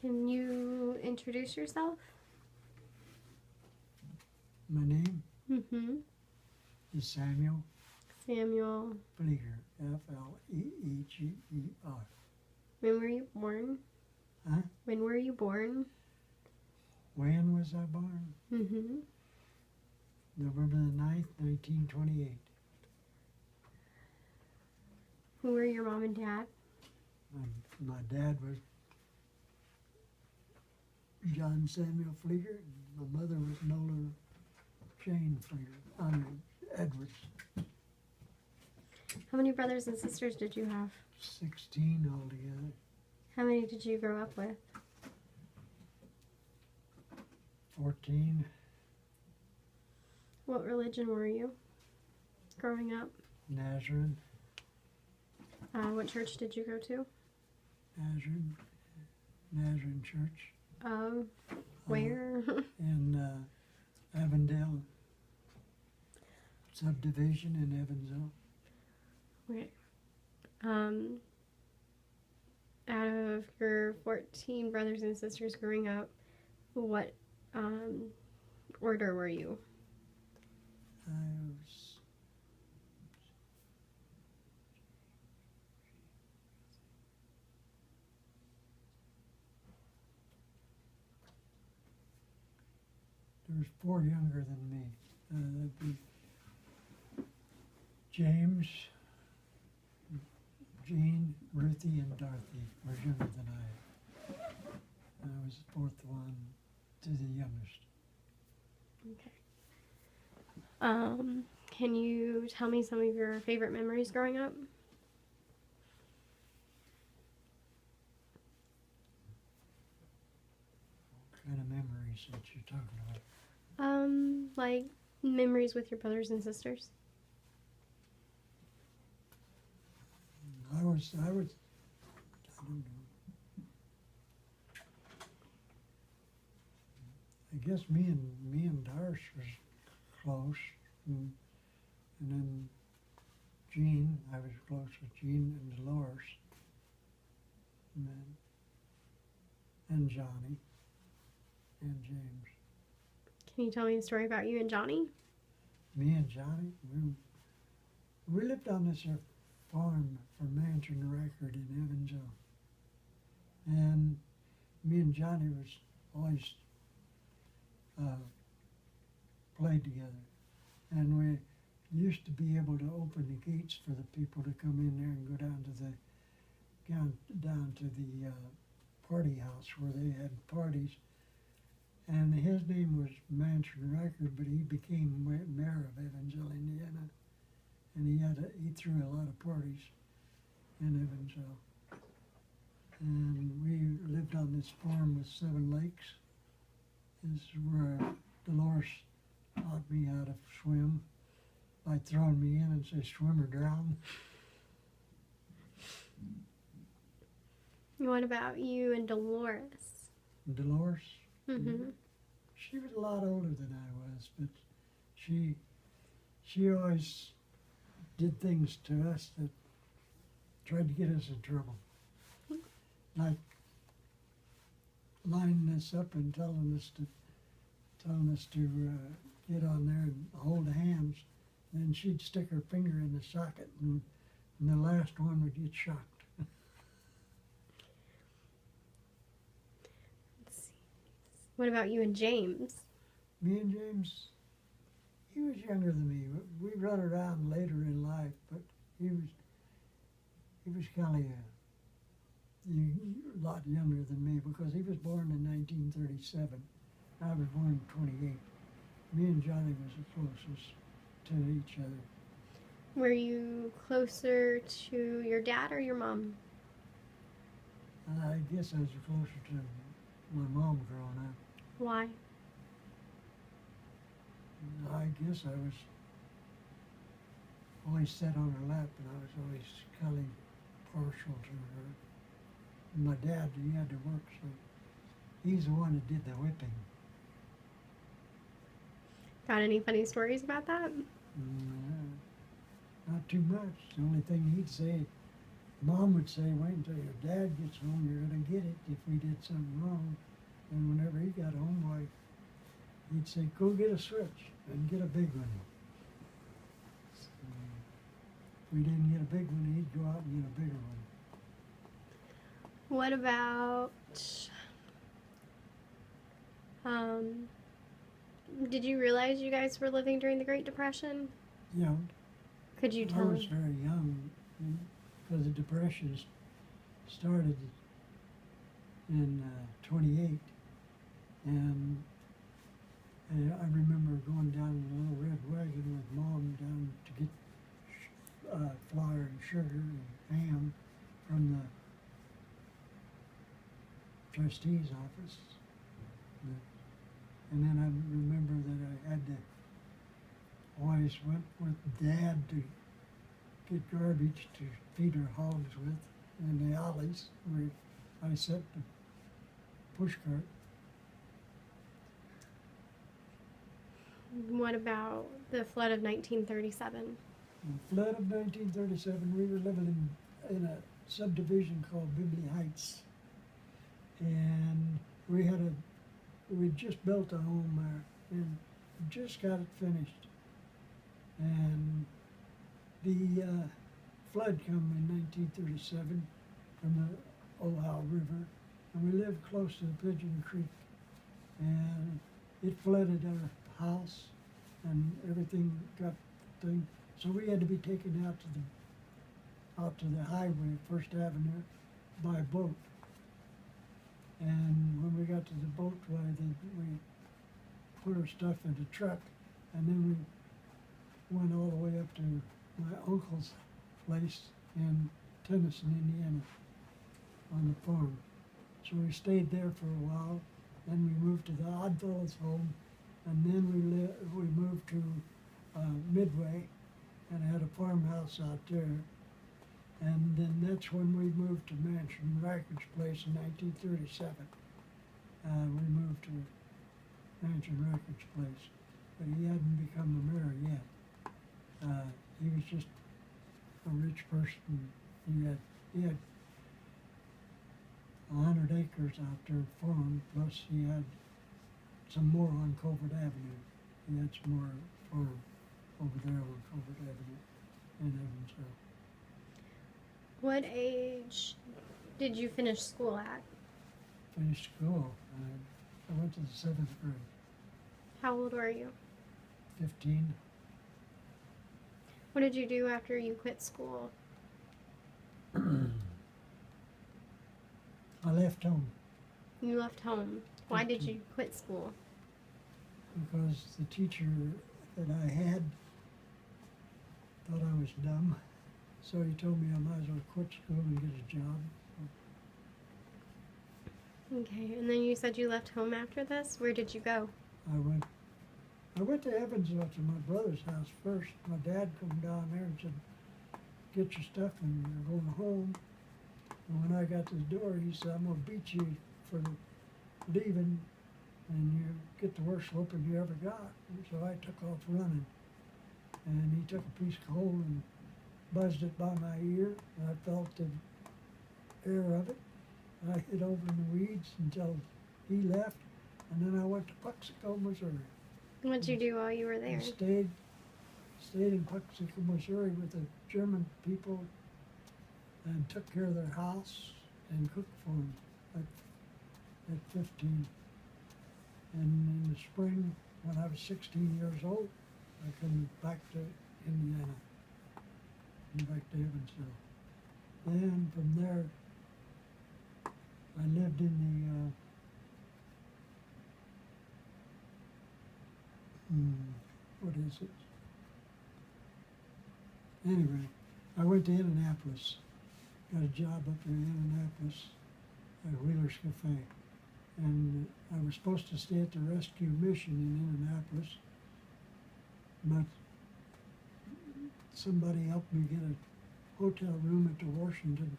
Can you introduce yourself? My name Mm-hmm. is Samuel Samuel. Fleeger, F-L-E-E-G-E-R. When were you born? Huh? When were you born? When was I born? Mm-hmm. November the 9th, 1928. Who were your mom and dad? My dad was John Samuel Fleeger. My mother was Nola Jane Fleeger, Edwards. How many brothers and sisters did you have? 16 altogether. How many did you grow up with? 14. What religion were you growing up? Nazarene. What church did you go to? Nazarene Church. Where? In Avondale subdivision in Evansville. Where? Out of your 14 brothers and sisters growing up, what order were you? I was there was 4 younger than me. That'd be James, Jean, Ruthie, and Dorothy were younger than I. I was the 4th one to the youngest. Okay. Can you tell me some of your favorite memories growing up? What kind of memories that you're talking about? Like memories with your brothers and sisters. I don't know. I guess me and Darsh was close, and then Jean, I was close with Jean and Dolores, and Johnny, and James. Can you tell me a story about you and Johnny? Me and Johnny, we lived on this farm for Mansion Record in Evansville, and me and Johnny was always played together, and we used to be able to open the gates for the people to come in there and go down to the party house where they had parties. And his name was Mansion Record, but he became mayor of Evansville, Indiana, and he threw a lot of parties in Evansville. And we lived on this farm with 7 lakes. This is where Dolores taught me how to swim by throwing me in and say, swim or drown. What about you and Dolores? Dolores, Mm-hmm. she was a lot older than I was, but she always did things to us that tried to get us in trouble. Like lining us up and telling us to get on there and hold hands. Then she'd stick her finger in the socket, and the last one would get shocked. Let's see. What about you and James? Me and James, he was younger than me. We run around later in life, but he was kind of a lot younger than me because he was born in 1937. I was born in 28. Me and Johnny was the closest to each other. Were you closer to your dad or your mom? I guess I was closer to my mom growing up. Why? I guess I was always sat on her lap, and I was always kind of partial to her. My dad, he had to work, so he's the one that did the whipping. Got any funny stories about that? Not too much. The only thing he'd say, Mom would say, wait until your dad gets home, you're gonna get it if we did something wrong. And whenever he got home, why, he'd say, go get a switch and get a big one. So, if we didn't get a big one, he'd go out and get a bigger one. What about, um, did you realize you guys were living during the Great Depression? Yeah, Could you I tell was very young because the Depression started in 28, and I remember going down in a little red wagon with Mom down to get flour and sugar and ham from the trustee's office. And then I remember that I had to always went with Dad to get garbage to feed our hogs with in the alleys where I set the push cart. What about the flood of 1937? The flood of 1937, we were living in a subdivision called Bimley Heights. And we'd just built a home there and just got it finished. And the flood come in 1937 from the Ohio River, and we lived close to the Pigeon Creek. And it flooded our house, and everything got thing. So we had to be taken out to the highway, First Avenue, by boat. And when we got to the boatway, then we put our stuff in the truck, and then we went all the way up to my uncle's place in Tennyson, Indiana, on the farm. So we stayed there for a while. Then we moved to the Oddfellows home, and then we moved to Midway, and had a farmhouse out there. And then that's when we moved to Mansion Records Place in 1937. We moved to Mansion Records Place, but he hadn't become the mayor yet. He was just a rich person. He had 100 acres out there farm, plus he had some more on Colbert Avenue. He had some more farm over there on Colbert Avenue in Evansville. What age did you finish school at? Finished school. I went to the 7th grade. How old were you? 15. What did you do after you quit school? I left home You left home. Why did you quit school? because the teacher that I had thought I was dumb. So he told me I might as well quit school and get a job. Okay, and then you said you left home after this? Where did you go? I went to Evansville to my brother's house first. My dad come down there and said, get your stuff and you're going home. And when I got to the door, he said, I'm gonna beat you for leaving, and you get the worst whooping you ever got. And so I took off running. And he took a piece of coal and buzzed it by my ear, and I felt the air of it. I hid over in the weeds until he left, and then I went to Puxico, Missouri. What'd you do while you were there? I stayed in Puxico, Missouri with the German people and took care of their house and cooked for them at 15. And in the spring, when I was 16 years old, I came back to Indiana, and back to Evansville. Then from there, I lived in the, what is it? Anyway, I went to Indianapolis, got a job up in Indianapolis at Wheeler's Cafe. And I was supposed to stay at the rescue mission in Indianapolis, but somebody helped me get a hotel room at the Washington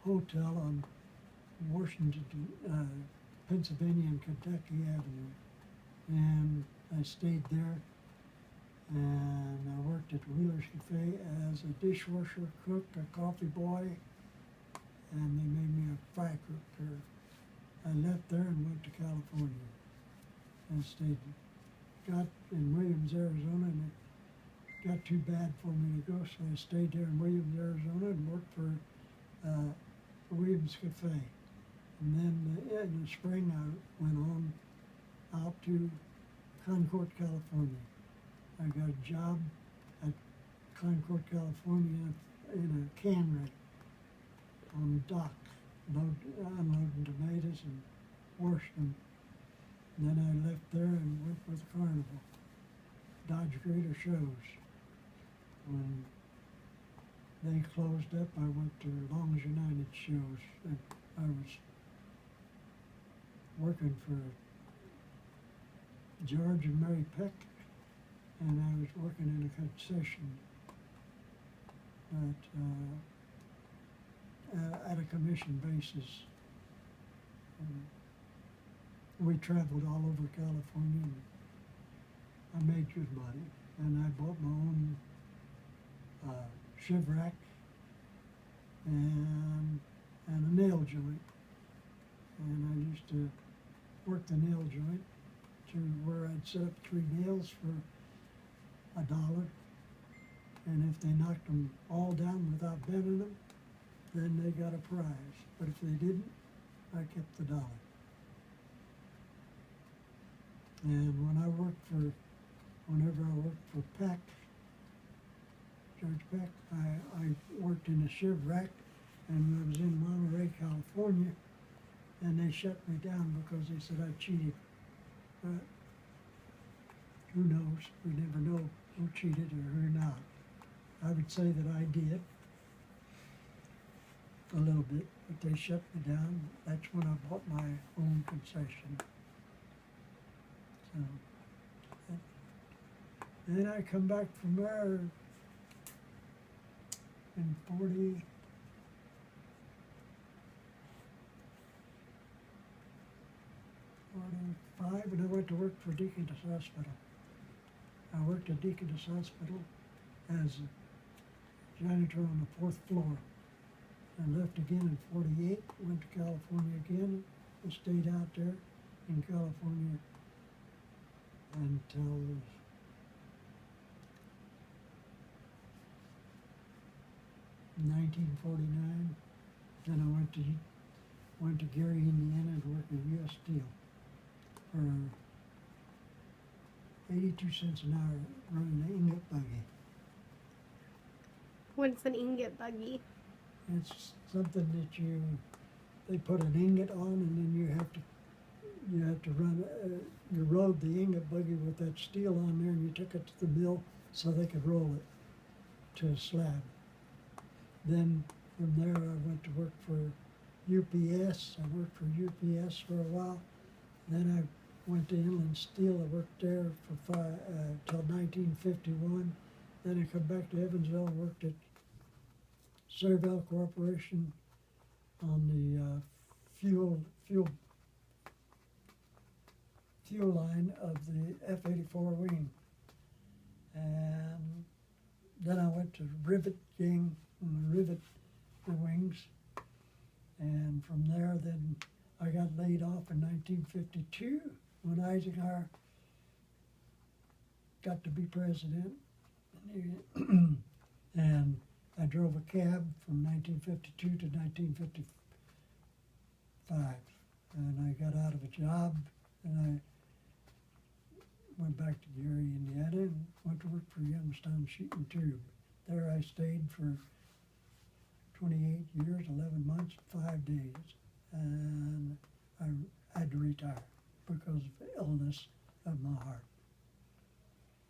Hotel on Washington, Pennsylvania and Kentucky Avenue. And I stayed there, and I worked at Wheeler's Cafe as a dishwasher, cook, a coffee boy, and they made me a frac repair. I left there and went to California and stayed. Got in Williams, Arizona, and it got too bad for me to go, so I stayed there in Williams, Arizona, and worked for Williams Cafe. And then in the spring, I went on out to Concord, California. I got a job at Concord, California in a can rig on the dock, unloading tomatoes and washing them. And then I left there and went with Carnival, Dodge Grader Shows. When they closed up, I went to Longs United Shows. And I was working for George and Mary Peck, and I was working in a concession at a commission basis. We traveled all over California, and I made good money. And I bought my own shiv rack and a nail joint. And I used to work the nail joint to where I'd set up 3 nails for $1. And if they knocked them all down without bending them, then they got a prize. But if they didn't, I kept the $1. And whenever I worked for Peck, George Peck, I worked in a shiv rack, and I was in Monterey, California, and they shut me down because they said I cheated. But who knows? We never know who cheated or who not. I would say that I did a little bit, but they shut me down. That's when I bought my own concession. So, then I come back from there in 45, and I went to work for Deaconess Hospital. I worked at Deaconess Hospital as a janitor on the 4th floor. I left again in 48, went to California again, and stayed out there in California until 1949. Then I went to Gary, Indiana, and worked at U.S. Steel for 82 cents an hour running an ingot buggy. What's an ingot buggy? It's something that they put an ingot on, and then you have to run. You rode the ingot buggy with that steel on there, and you took it to the mill so they could roll it to a slab. Then from there, I went to work for UPS. I worked for UPS for a while. Then I went to Inland Steel. I worked there for till 1951. Then I come back to Evansville and worked at Serval Corporation on the fuel line of the F-84 wing. And then I went to Rivet Gang and rivet the wings. And from there, then I got laid off in 1952 when Eisenhower got to be president. And I drove a cab from 1952 to 1955. And I got out of a job, and I went back to Gary, Indiana, and went to work for Youngstown Sheet and Tube. There I stayed for 28 years, 11 months, 5 days. And I had to retire because of the illness of my heart.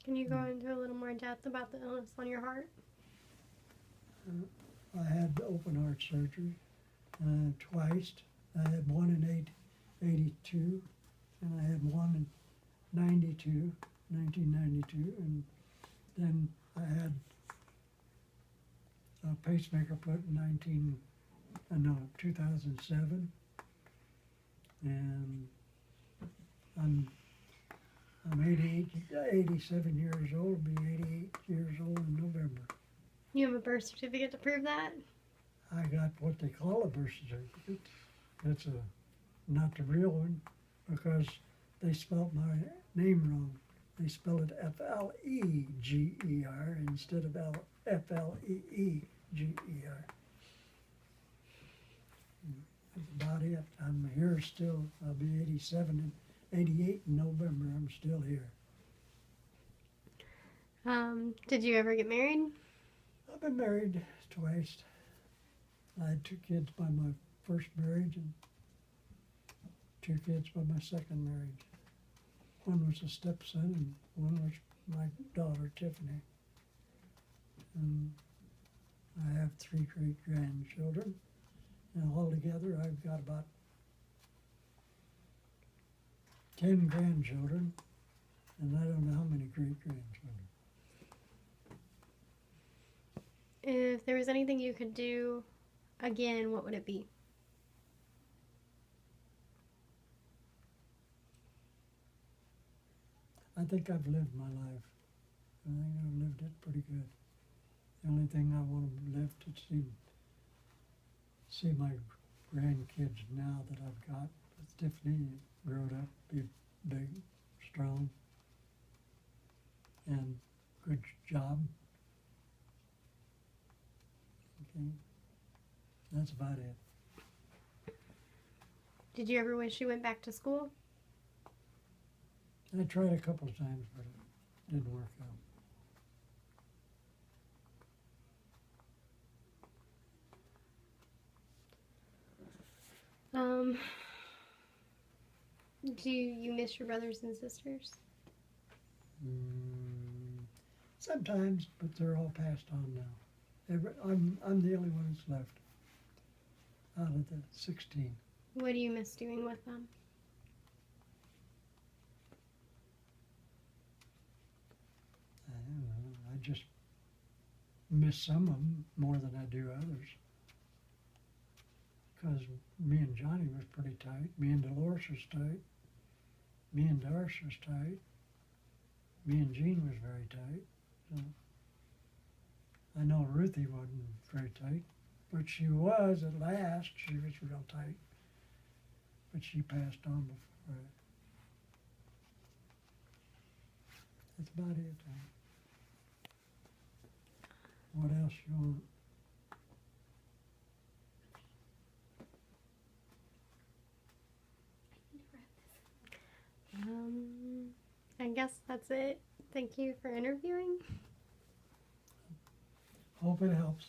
Can you go into a little more depth about the illness on your heart? I had open heart surgery twice. I had one in 1982, and I had one in 1992, and then I had a pacemaker put in 2007, and I'm 87 years old. I'll be 88 years old in November. You have a birth certificate to prove that? I got what they call a birth certificate. It's not the real one because they spelled my name wrong. They spell it Fleger instead of Fleeger. That's about it. I'm here still. I'll be 87 and 88 in November. I'm still here. Did you ever get married? I've been married twice. I had 2 kids by my first marriage and 2 kids by my second marriage. One was a stepson and one was my daughter, Tiffany. And I have 3 great-grandchildren. And altogether, I've got about 10 grandchildren, and I don't know how many great-grandchildren. If there was anything you could do again, what would it be? I think I've lived my life. I think I've lived it pretty good. The only thing I want to live to see my grandkids now that I've got. Tiffany growed up, be big, strong, and good job. Okay, that's about it. Did you ever wish you went back to school? I tried a couple of times, but it didn't work out. Do you miss your brothers and sisters? Sometimes, but they're all passed on now. I'm the only one that's left out of the 16. What do you miss doing with them? I don't know. I just miss some of them more than I do others. Because me and Johnny was pretty tight. Me and Dolores was tight. Me and Doris was tight. Me and Jean was very tight. So I know Ruthie wasn't very tight, but she was at last. She was real tight. But she passed on before. That's about it. What else you want? I guess that's it. Thank you for interviewing. Hope it helps.